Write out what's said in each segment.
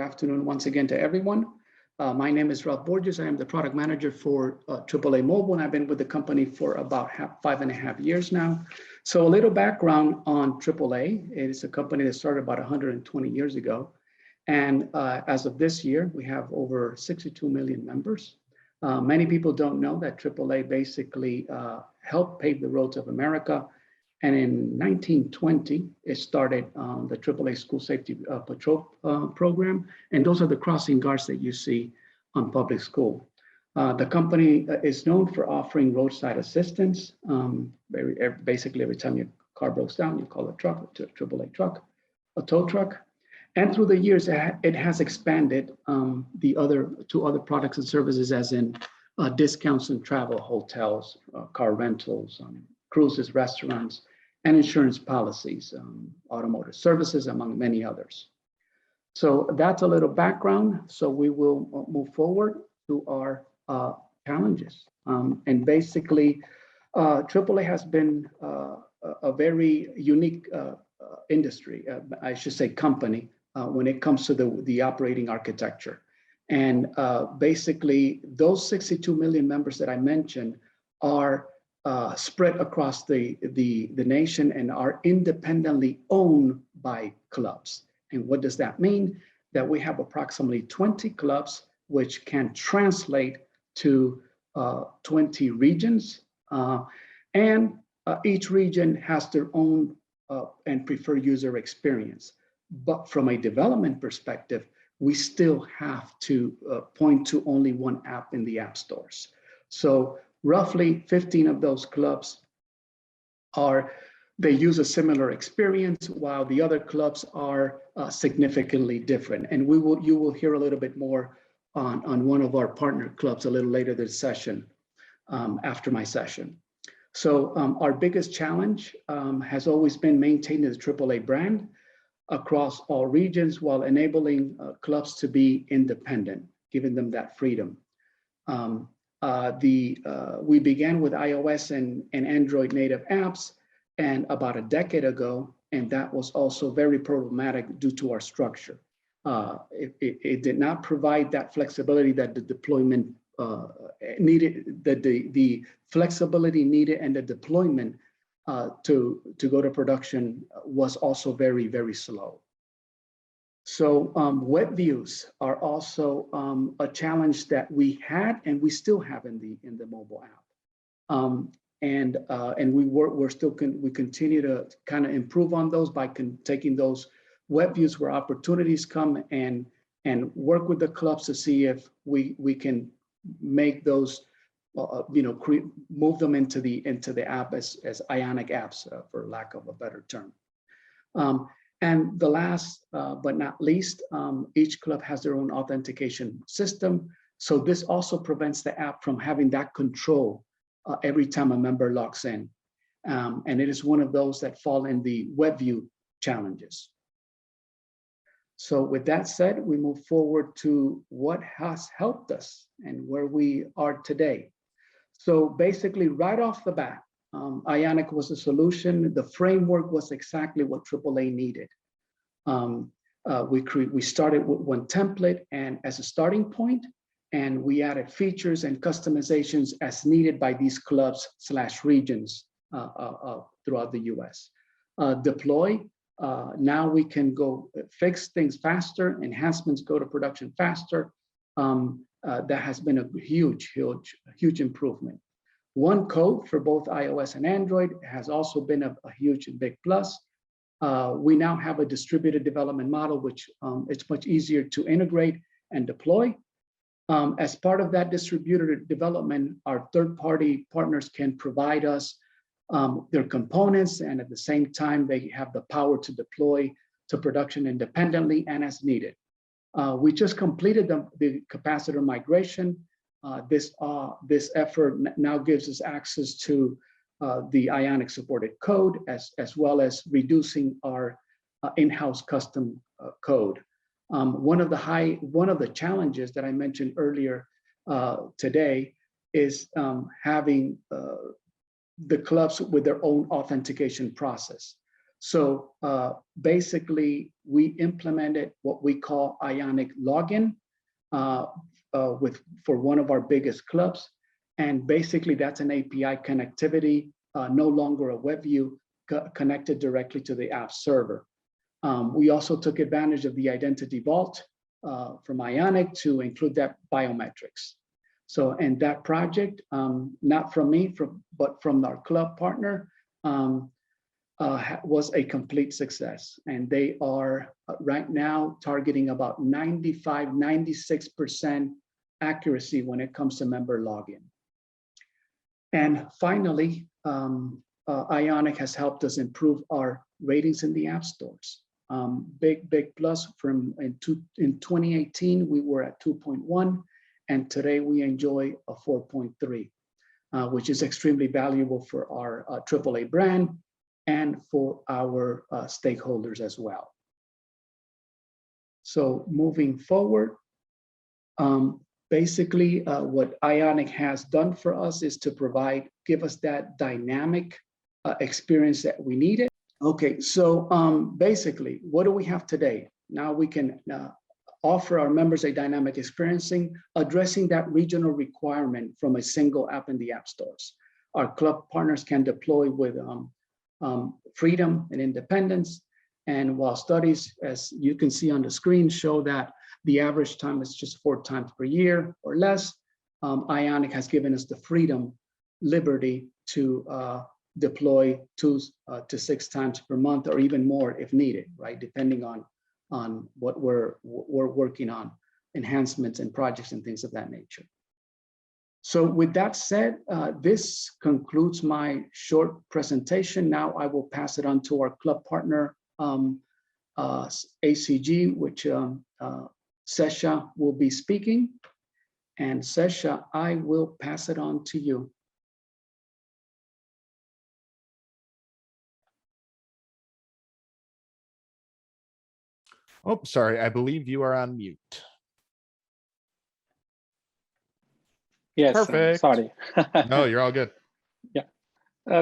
afternoon once again to everyone. My name is Ralph Borges. I am the product manager for AAA Mobile, and I've been with the company for about 5.5 years now. So a little background on AAA. It is a company that started about 120 years ago. And as of this year, we have over 62 million members. Many people don't know that AAA basically helped pave the roads of America. And in 1920, it started the AAA School Safety Patrol program. And those are the crossing guards that you see on public school. The company is known for offering roadside assistance. Basically, every time your car breaks down, you call a truck, a AAA truck, a tow truck. And through the years, it has expanded to other products and services, as in discounts in travel, hotels, car rentals, cruises, restaurants, and insurance policies, automotive services, among many others. So that's a little background. So we will move forward to our challenges. And basically, AAA has been a very unique industry, I should say company, when it comes to the operating architecture. And basically, those 62 million members that I mentioned are spread across the nation and are independently owned by clubs. And what does that mean? That we have approximately 20 clubs, which can translate to 20 regions. And each region has their own and preferred user experience. But from a development perspective, we still have to point to only one app in the app stores. So roughly 15 of those clubs they use a similar experience, while the other clubs are significantly different. And you will hear a little bit more on one of our partner clubs a little later this session, after my session. So our biggest challenge has always been maintaining the AAA brand across all regions while enabling clubs to be independent, giving them that freedom. We began with iOS and Android native apps and about a decade ago, and that was also very problematic due to our structure. It did not provide that flexibility that the deployment needed, that the flexibility needed, and the deployment to go to production was also very, very slow. So web views are also a challenge that we had and we still have in the mobile app. And we continue to kind of improve on those by taking those web views where opportunities come and work with the clubs to see if we can make those move them into the app as Ionic apps, for lack of a better term. And the last but not least, each club has their own authentication system. So this also prevents the app from having that control every time a member logs in. And it is one of those that fall in the web view challenges. So with that said, we move forward to what has helped us and where we are today. So basically, right off the bat, Ionic was a solution. The framework was exactly what AAA needed. We started with one template and as a starting point, and we added features and customizations as needed by these clubs / regions throughout the US. Deploy, now we can go fix things faster, enhancements go to production faster. That has been a huge improvement. One code for both iOS and Android has also been a huge and big plus. We now have a distributed development model, which it's much easier to integrate and deploy. As part of that distributed development, our third-party partners can provide us their components, and at the same time, they have the power to deploy to production independently and as needed. We just completed the capacitor migration. This effort now gives us access to the Ionic supported code, as well as reducing our in-house custom code. One of the challenges that I mentioned earlier today is having the clubs with their own authentication process. So basically, we implemented what we call Ionic login for one of our biggest clubs. And basically, that's an API connectivity, no longer a web view, connected directly to the app server. We also took advantage of the identity vault from Ionic to include that biometrics. So, and that project, not from me, but from our club partner, was a complete success. And they are right now targeting about 95, 96% accuracy when it comes to member login. And finally, Ionic has helped us improve our ratings in the app stores. Big plus from in 2018, we were at 2.1, and today we enjoy a 4.3, which is extremely valuable for our AAA brand and for our stakeholders as well. So moving forward, basically what Ionic has done for us is to give us that dynamic experience that we needed. Okay, so basically, what do we have today? Now we can offer our members a dynamic experiencing, addressing that regional requirement from a single app in the app stores. Our club partners can deploy with freedom and independence. And while studies, as you can see on the screen, show that the average time is just 4 times per year or less, Ionic has given us the freedom, liberty to deploy 2 to 6 times per month, or even more if needed, right? Depending on what we're working on, enhancements and projects and things of that nature. So with that said, this concludes my short presentation. Now I will pass it on to our club partner, ACG, which Sesha will be speaking. And Sesha, I will pass it on to you. Oh, sorry, I believe you are on mute. Yes, perfect. Sorry. No, you're all good. Yeah.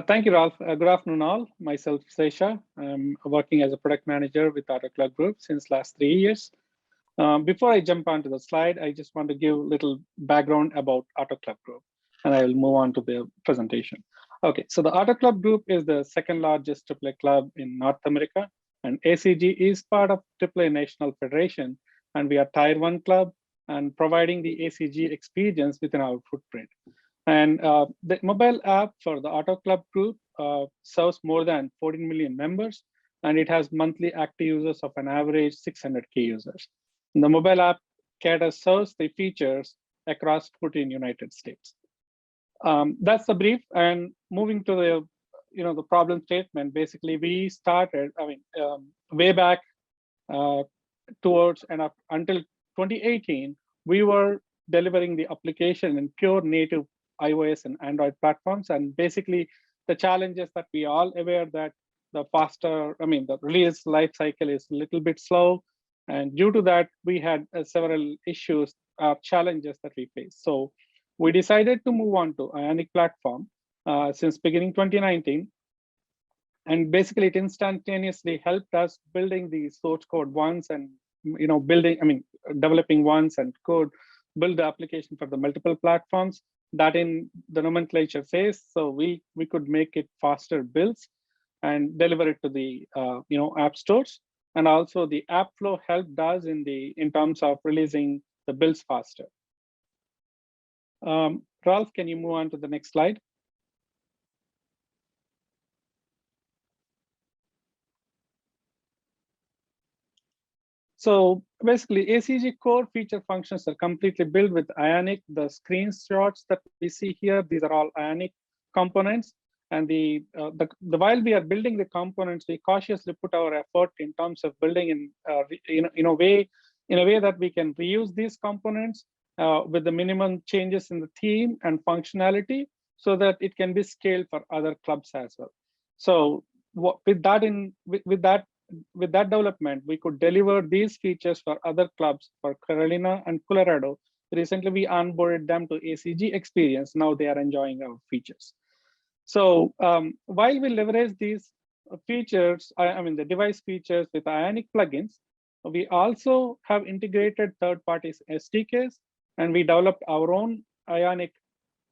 Thank you, Ralph. Good afternoon, all. Myself, Sesha. I'm working as a product manager with Auto Club Group since last 3 years. Before I jump onto the slide, I just want to give a little background about Auto Club Group, and I will move on to the presentation. Okay, so the Auto Club Group is the second largest AAA club in North America, and ACG is part of AAA National Federation, and we are Tier 1 club and providing the ACG experience within our footprint. And the mobile app for the Auto Club Group serves more than 14 million members, and it has monthly active users of an average 600K users. And the mobile app serves the features across 14 United States. That's the brief. And moving to the problem statement, basically we started, way back towards and up until 2018, we were delivering the application in pure native iOS and Android platforms. And basically the challenges that we all aware that the release life cycle is a little bit slow. And due to that, we had several issues, challenges that we faced. So we decided to move on to Ionic platform since beginning 2019. And basically it instantaneously helped us building the source code once and developing once and code, build the application for the multiple platforms that in the nomenclature says, so we could make it faster builds and deliver it to the app stores. And also the app flow helped us in terms of releasing the builds faster. Ralph, can you move on to the next slide? So basically, ACG core feature functions are completely built with Ionic. The screenshots that we see here, these are all Ionic components. And while we are building the components, we cautiously put our effort in terms of building in a way that we can reuse these components with the minimum changes in the theme and functionality, so that it can be scaled for other clubs as well. So with that development, we could deliver these features for other clubs for Carolina and Colorado. Recently, we onboarded them to ACG Experience. Now they are enjoying our features. So while we leverage these features, I mean the device features with Ionic plugins, we also have integrated third-party SDKs, and we developed our own Ionic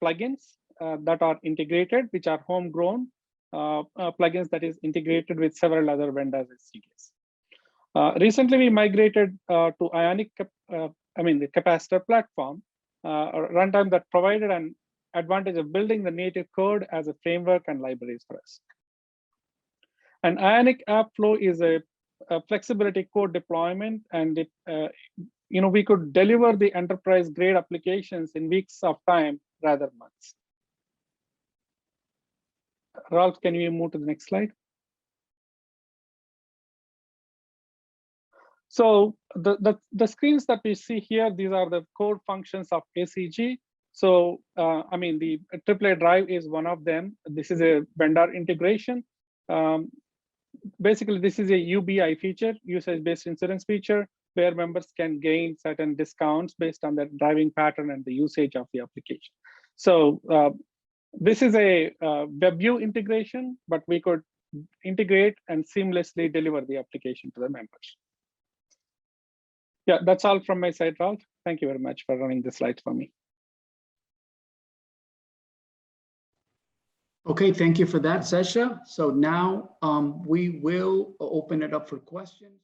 plugins that are integrated, which are homegrown plugins that is integrated with several other vendors' SDKs. Recently, we migrated to Ionic, the capacitor platform, runtime that provided an advantage of building the native code as a framework and libraries for us. And Ionic App Flow is a flexibility code deployment, and it, we could deliver the enterprise grade applications in weeks of time rather than months. Ralph, can you move to the next slide? So the screens that we see here, these are the core functions of ACG. So the AAA drive is one of them. This is a vendor integration. Basically, this is a UBI feature, usage-based insurance feature, where members can gain certain discounts based on their driving pattern and the usage of the application. So this is a WebView integration, but we could integrate and seamlessly deliver the application to the members. Yeah, that's all from my side, Ralph. Thank you very much for running the slides for me. Okay, thank you for that, Sesha. So now we will open it up for questions.